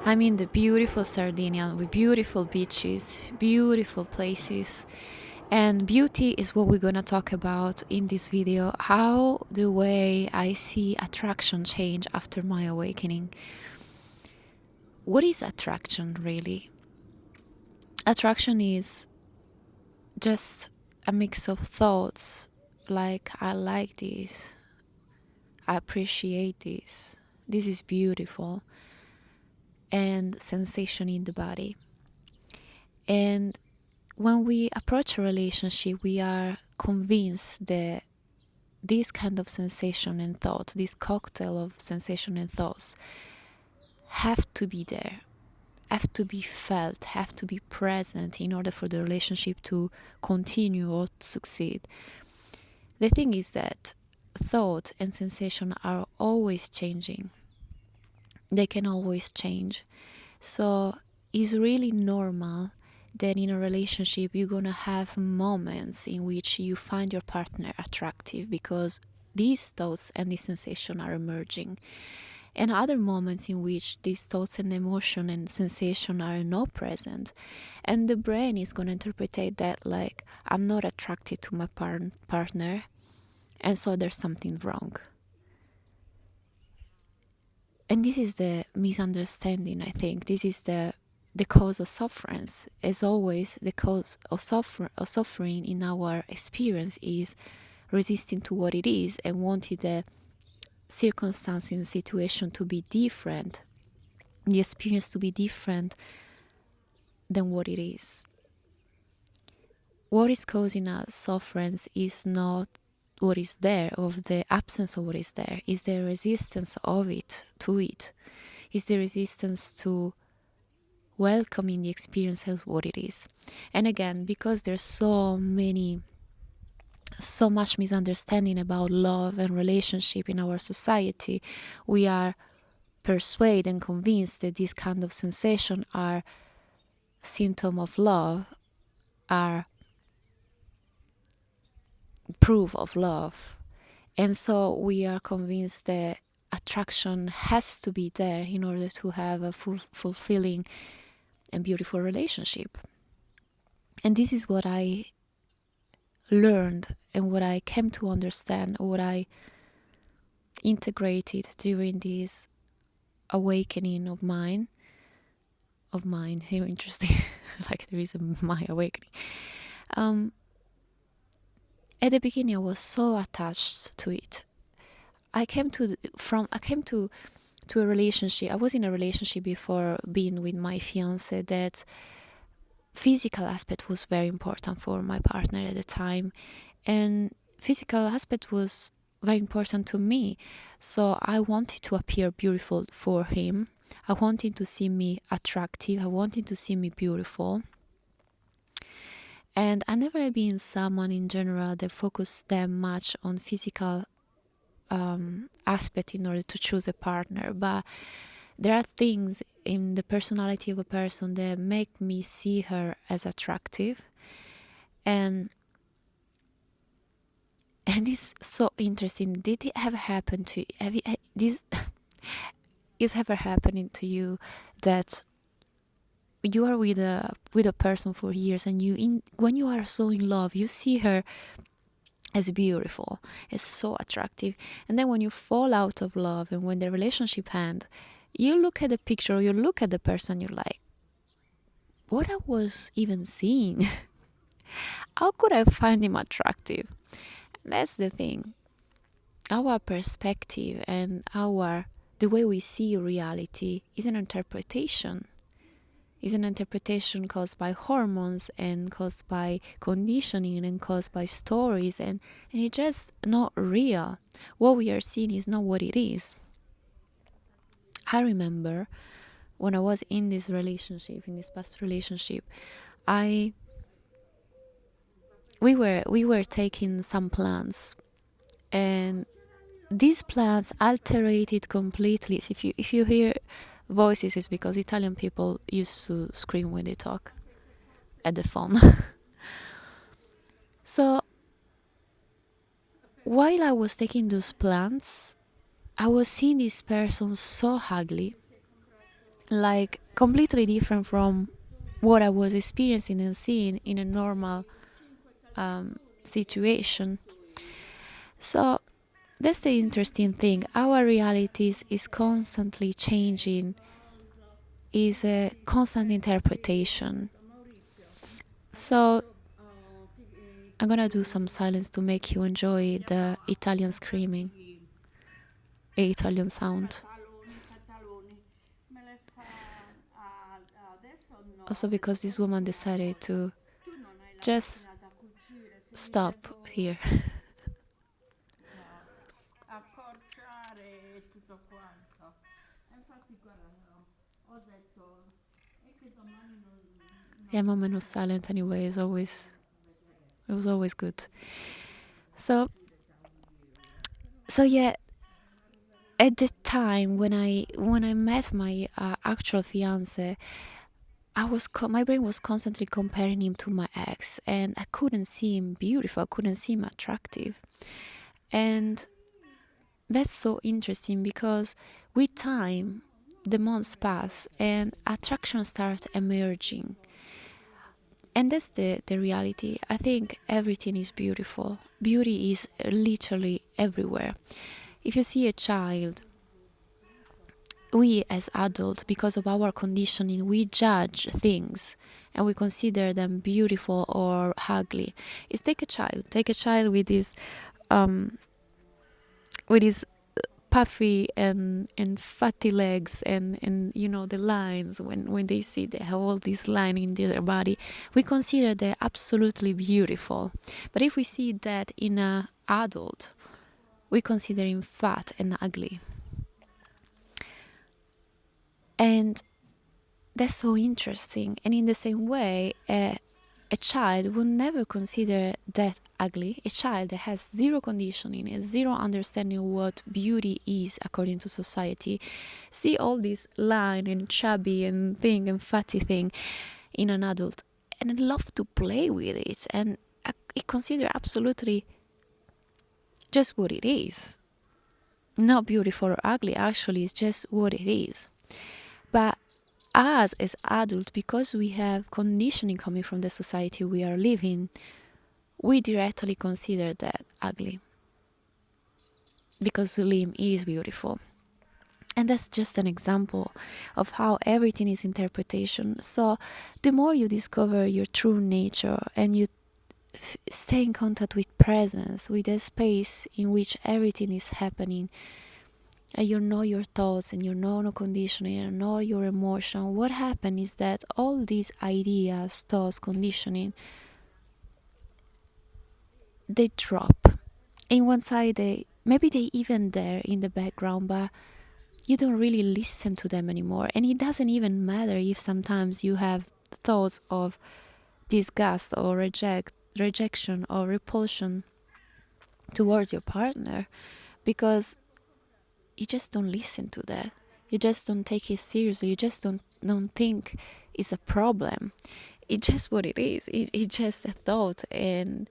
I'm in the beautiful Sardinia with beautiful beaches, beautiful places. And beauty is what we're gonna talk about in this video, how the way I see attraction change after my awakening. What is attraction really? Attraction is just a mix of thoughts like I like this, I appreciate this is beautiful, and sensation in the body. And when we approach a relationship, we are convinced that this kind of sensation and thought, this cocktail of sensation and thoughts, have to be there, have to be felt, have to be present in order for the relationship to continue or to succeed. The thing is that thought and sensation are always changing. They can always change. So it's really normal that in a relationship you're gonna have moments in which you find your partner attractive because these thoughts and these sensations are emerging, and other moments in which these thoughts and emotion and sensation are not present, and the brain is gonna interpret that like I'm not attracted to my partner, and so there's something wrong. And this is the misunderstanding, I think. This is the cause of sufferance. As always, the cause of suffering in our experience is resisting to what it is and wanting the circumstance and situation to be different, the experience to be different than what it is. What is causing us sufferance is not what is there, of the absence of what is there, is the resistance of it, to it, is the resistance to welcoming the experience as what it is. And again, because there's so much misunderstanding about love and relationship in our society, we are persuaded and convinced that these kind of sensations are symptom of love, are proof of love. And so we are convinced that attraction has to be there in order to have a fulfilling and beautiful relationship. And this is what I learned and what I came to understand, what I integrated during this awakening of mine. Here, interesting, like there is my awakening. At the beginning, I was so attached to it. I came to a relationship. I was in a relationship before being with my fiance that physical aspect was very important for my partner at the time, and physical aspect was very important to me. So I wanted to appear beautiful for him. I wanted to see me attractive. I wanted to see me beautiful. And I never been someone in general that focused that much on physical aspect in order to choose a partner. But there are things in the personality of a person that make me see her as attractive. And it's so interesting. Did it ever happen to you? This is ever happening to you that you are with a person for years, and when you are so in love, you see her as beautiful, as so attractive, and then when you fall out of love and when the relationship ends, you look at the picture or you look at the person, you're like, what I was even seeing? How could I find him attractive? And that's the thing. Our perspective and the way we see reality is an interpretation. Is an interpretation caused by hormones and caused by conditioning and caused by stories, and it's just not real. What we are seeing is not what it is. I remember when I was in this past relationship, we were taking some plants, and these plants altered it completely. So if you hear voices, it's because Italian people used to scream when they talk at the phone. So while I was taking those plants, I was seeing this person so ugly, like completely different from what I was experiencing and seeing in a normal situation. So that's the interesting thing. Our realities is constantly changing, is a constant interpretation. So I'm gonna do some silence to make you enjoy the Italian screaming, Italian sound. Also because this woman decided to just stop here. Yeah, moment was silent anyway. It was always good. So yeah, at the time when I met my actual fiance, my brain was constantly comparing him to my ex, and I couldn't see him beautiful. I couldn't see him attractive, and that's so interesting because with time, the months pass and attraction starts emerging. And that's the reality. I think everything is beautiful. Beauty is literally everywhere. If you see a child, we as adults, because of our conditioning, we judge things and we consider them beautiful or ugly. It's take a child with his puffy and fatty legs and you know the lines when they see they have all these lines in their body, we consider they're absolutely beautiful. But if we see that in an adult, we consider him fat and ugly. And that's so interesting. And in the same way, a child would never consider that ugly. A child that has zero conditioning and zero understanding what beauty is according to society, see all this line and chubby and thing and fatty thing in an adult and love to play with it, and it consider absolutely just what it is. Not beautiful or ugly, actually, it's just what it is. But us as adults, because we have conditioning coming from the society we are living, we directly consider that ugly because Liam is beautiful. And that's just an example of how everything is interpretation. So the more you discover your true nature and you stay in contact with presence, with a space in which everything is happening, and you know your thoughts and you know no conditioning and you know your emotion, what happens is that all these ideas, thoughts, conditioning, they drop. In one side, maybe they even there in the background, but you don't really listen to them anymore. And it doesn't even matter if sometimes you have thoughts of disgust or rejection or repulsion towards your partner, because you just don't listen to that. You just don't take it seriously. You just don't think it's a problem. It's just what it is. It's just a thought, and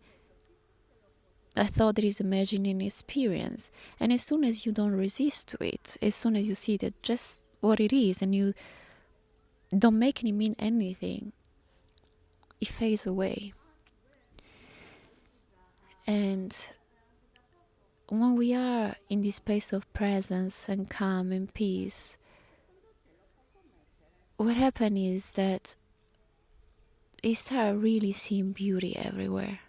a thought that is emerging in experience. And as soon as you don't resist to it, as soon as you see that just what it is and you don't make it mean anything, it fades away. And when we are in this space of presence and calm and peace, what happens is that we start really seeing beauty everywhere.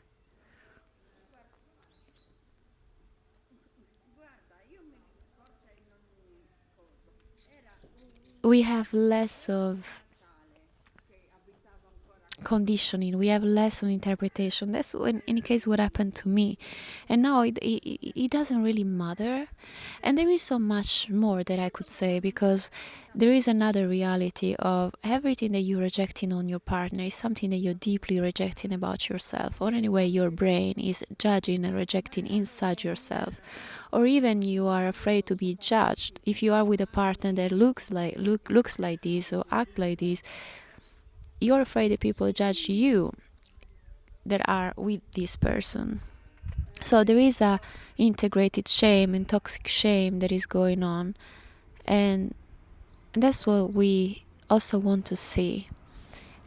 We have less of conditioning, we have less on interpretation. That's in any case what happened to me, and now it doesn't really matter. And there is so much more that I could say, because there is another reality of everything that you're rejecting on your partner is something that you're deeply rejecting about yourself, or anyway your brain is judging and rejecting inside yourself. Or even you are afraid to be judged. If you are with a partner that looks like this or act like this, you're afraid that people judge you that are with this person. So there is a integrated shame and toxic shame that is going on, and And that's what we also want to see.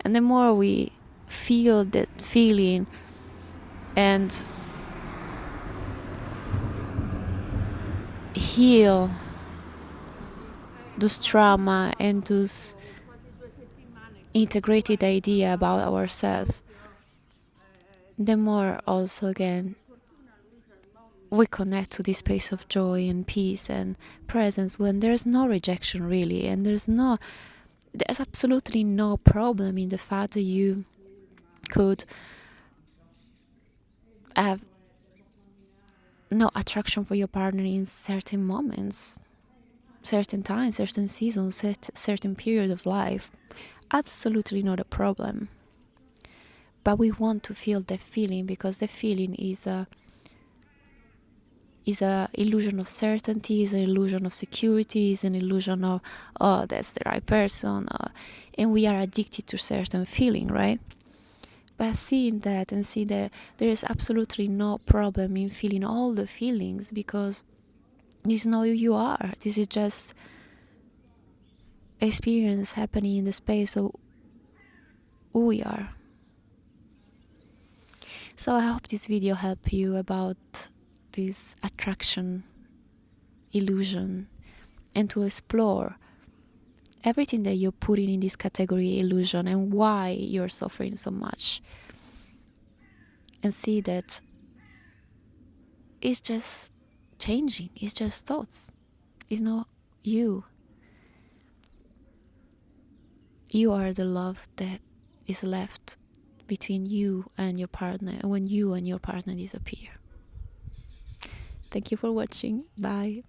And the more we feel that feeling and heal those trauma and those integrated idea about ourselves, the more also again we connect to this space of joy and peace and presence, when there's no rejection really, and there's absolutely no problem in the fact that you could have no attraction for your partner in certain moments, certain times, certain seasons, certain period of life. Absolutely not a problem. But we want to feel the feeling, because the feeling is a illusion of certainty, is an illusion of security, is an illusion of, oh, that's the right person, and we are addicted to certain feeling, right? But seeing that and see that there is absolutely no problem in feeling all the feelings, because this is not who you are. This is just experience happening in the space of who we are. So I hope this video helped you about this attraction illusion, and to explore everything that you're putting in this category illusion and why you're suffering so much, and see that it's just changing, it's just thoughts, it's not you. You are the love that is left between you and your partner, and when you and your partner disappear. Thank you for watching. Bye.